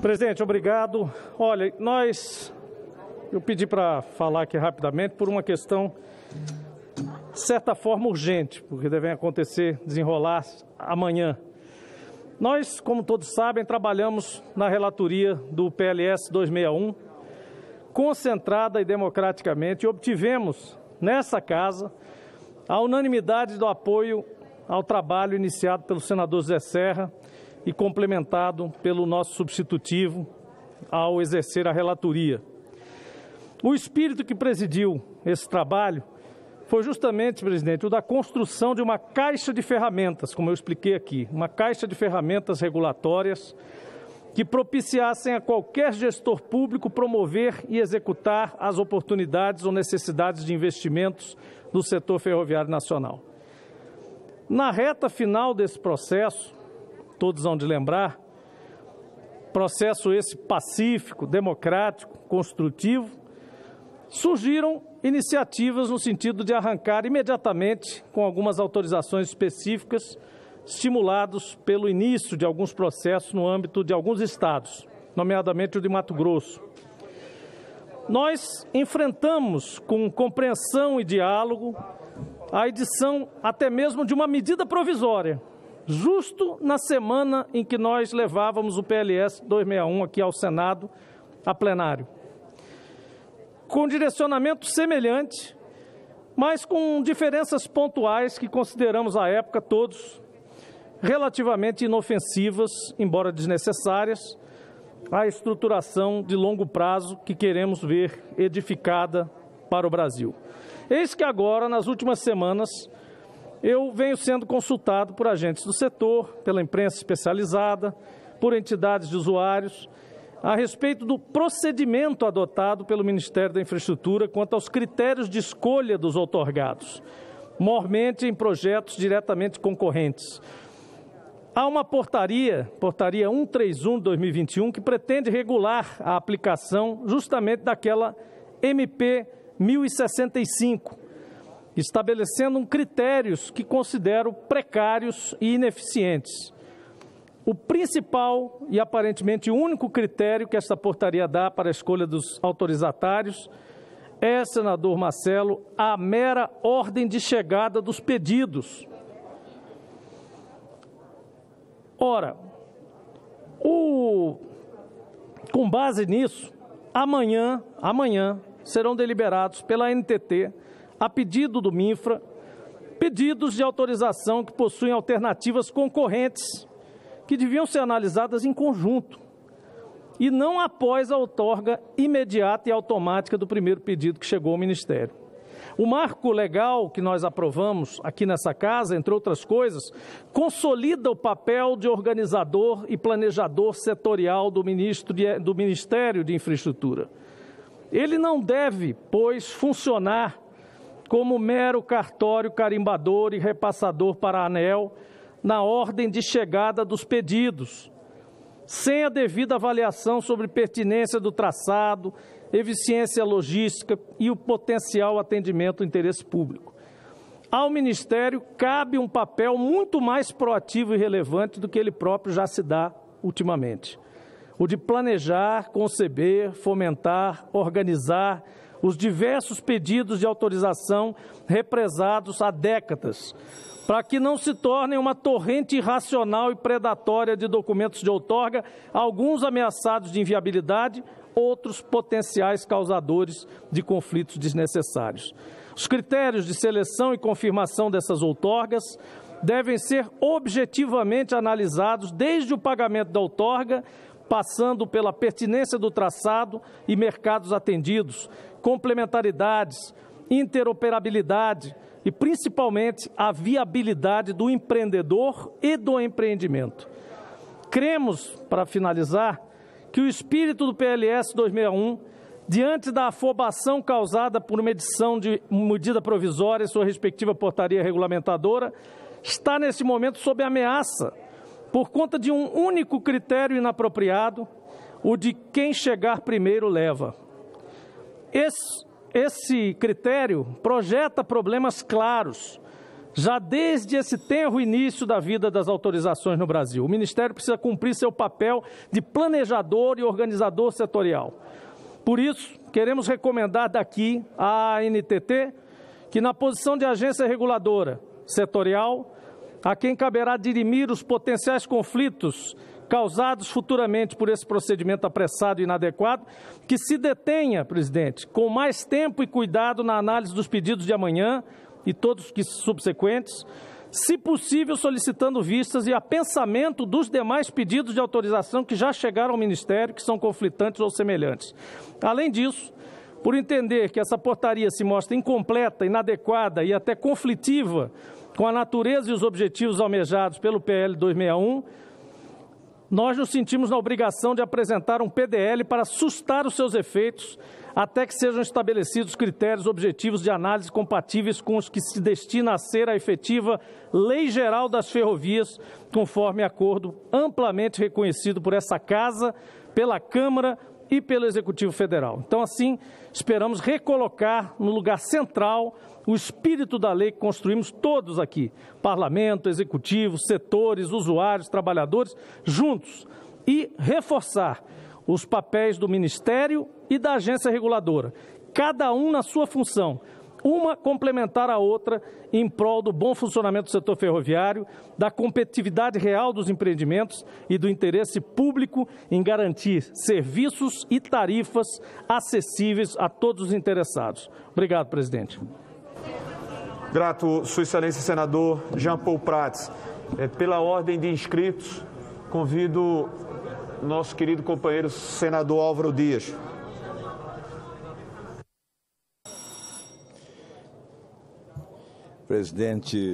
Presidente, obrigado. Olha, eu pedi para falar aqui rapidamente por uma questão, de certa forma, urgente, porque devem desenrolar amanhã. Nós, como todos sabem, trabalhamos na relatoria do PLS 261, concentrada e democraticamente, e obtivemos nessa casa a unanimidade do apoio ao trabalho iniciado pelo senador José Serra e complementado pelo nosso substitutivo ao exercer a relatoria. O espírito que presidiu esse trabalho foi justamente, presidente, o da construção de uma caixa de ferramentas, como eu expliquei aqui, uma caixa de ferramentas regulatórias que propiciassem a qualquer gestor público promover e executar as oportunidades ou necessidades de investimentos no setor ferroviário nacional. Na reta final desse processo, todos vão de lembrar, processo esse pacífico, democrático, construtivo, surgiram iniciativas no sentido de arrancar imediatamente, com algumas autorizações específicas, estimulados pelo início de alguns processos no âmbito de alguns estados, nomeadamente o de Mato Grosso. Nós enfrentamos com compreensão e diálogo a edição até mesmo de uma medida provisória, justo na semana em que nós levávamos o PLS 261 aqui ao Senado, a plenário. Com direcionamento semelhante, mas com diferenças pontuais que consideramos à época todos relativamente inofensivas, embora desnecessárias, à estruturação de longo prazo que queremos ver edificada para o Brasil. Eis que agora, nas últimas semanas, eu venho sendo consultado por agentes do setor, pela imprensa especializada, por entidades de usuários, a respeito do procedimento adotado pelo Ministério da Infraestrutura quanto aos critérios de escolha dos outorgados, mormente em projetos diretamente concorrentes. Há uma portaria 131 de 2021, que pretende regular a aplicação justamente daquela MP 1065, estabelecendo critérios que considero precários e ineficientes. O principal e aparentemente único critério que esta portaria dá para a escolha dos autorizatários é, senador Marcelo, a mera ordem de chegada dos pedidos. Ora, com base nisso, amanhã serão deliberados pela ANTT, a pedido do MINFRA, pedidos de autorização que possuem alternativas concorrentes, que deviam ser analisadas em conjunto, e não após a outorga imediata e automática do primeiro pedido que chegou ao Ministério. O marco legal que nós aprovamos aqui nessa casa, entre outras coisas, consolida o papel de organizador e planejador setorial do Ministério de Infraestrutura. Ele não deve, pois, funcionar como mero cartório carimbador e repassador para a ANEEL na ordem de chegada dos pedidos, sem a devida avaliação sobre pertinência do traçado, eficiência logística e o potencial atendimento ao interesse público. Ao Ministério cabe um papel muito mais proativo e relevante do que ele próprio já se dá ultimamente. O de planejar, conceber, fomentar, organizar os diversos pedidos de autorização represados há décadas, para que não se tornem uma torrente irracional e predatória de documentos de outorga, alguns ameaçados de inviabilidade, outros potenciais causadores de conflitos desnecessários. Os critérios de seleção e confirmação dessas outorgas devem ser objetivamente analisados desde o pagamento da outorga, passando pela pertinência do traçado e mercados atendidos, complementaridades, interoperabilidade e, principalmente, a viabilidade do empreendedor e do empreendimento. Cremos, para finalizar, que o espírito do PLS 261, diante da afobação causada por uma edição de medida provisória em sua respectiva portaria regulamentadora, está nesse momento sob ameaça por conta de um único critério inapropriado, o de quem chegar primeiro leva. Esse critério projeta problemas claros já desde esse tenro início da vida das autorizações no Brasil. O Ministério precisa cumprir seu papel de planejador e organizador setorial. Por isso, queremos recomendar daqui à ANTT que, na posição de agência reguladora setorial, a quem caberá dirimir os potenciais conflitos causados futuramente por esse procedimento apressado e inadequado, que se detenha, presidente, com mais tempo e cuidado na análise dos pedidos de amanhã e todos os subsequentes, se possível solicitando vistas e apensamento dos demais pedidos de autorização que já chegaram ao Ministério, que são conflitantes ou semelhantes. Além disso, por entender que essa portaria se mostra incompleta, inadequada e até conflitiva com a natureza e os objetivos almejados pelo PL 261, nós nos sentimos na obrigação de apresentar um PDL para sustar os seus efeitos até que sejam estabelecidos critérios objetivos de análise compatíveis com os que se destina a ser a efetiva Lei Geral das Ferrovias, conforme acordo amplamente reconhecido por essa Casa, pela Câmara e pelo Executivo Federal. Então, assim, esperamos recolocar no lugar central o espírito da lei que construímos todos aqui, Parlamento, Executivo, setores, usuários, trabalhadores, juntos, e reforçar os papéis do Ministério e da agência reguladora, cada um na sua função, uma complementar a outra em prol do bom funcionamento do setor ferroviário, da competitividade real dos empreendimentos e do interesse público em garantir serviços e tarifas acessíveis a todos os interessados. Obrigado, presidente. Grato, Sua Excelência, senador Jean Paul Prats. Pela ordem de inscritos, convido nosso querido companheiro senador Álvaro Dias. Presidente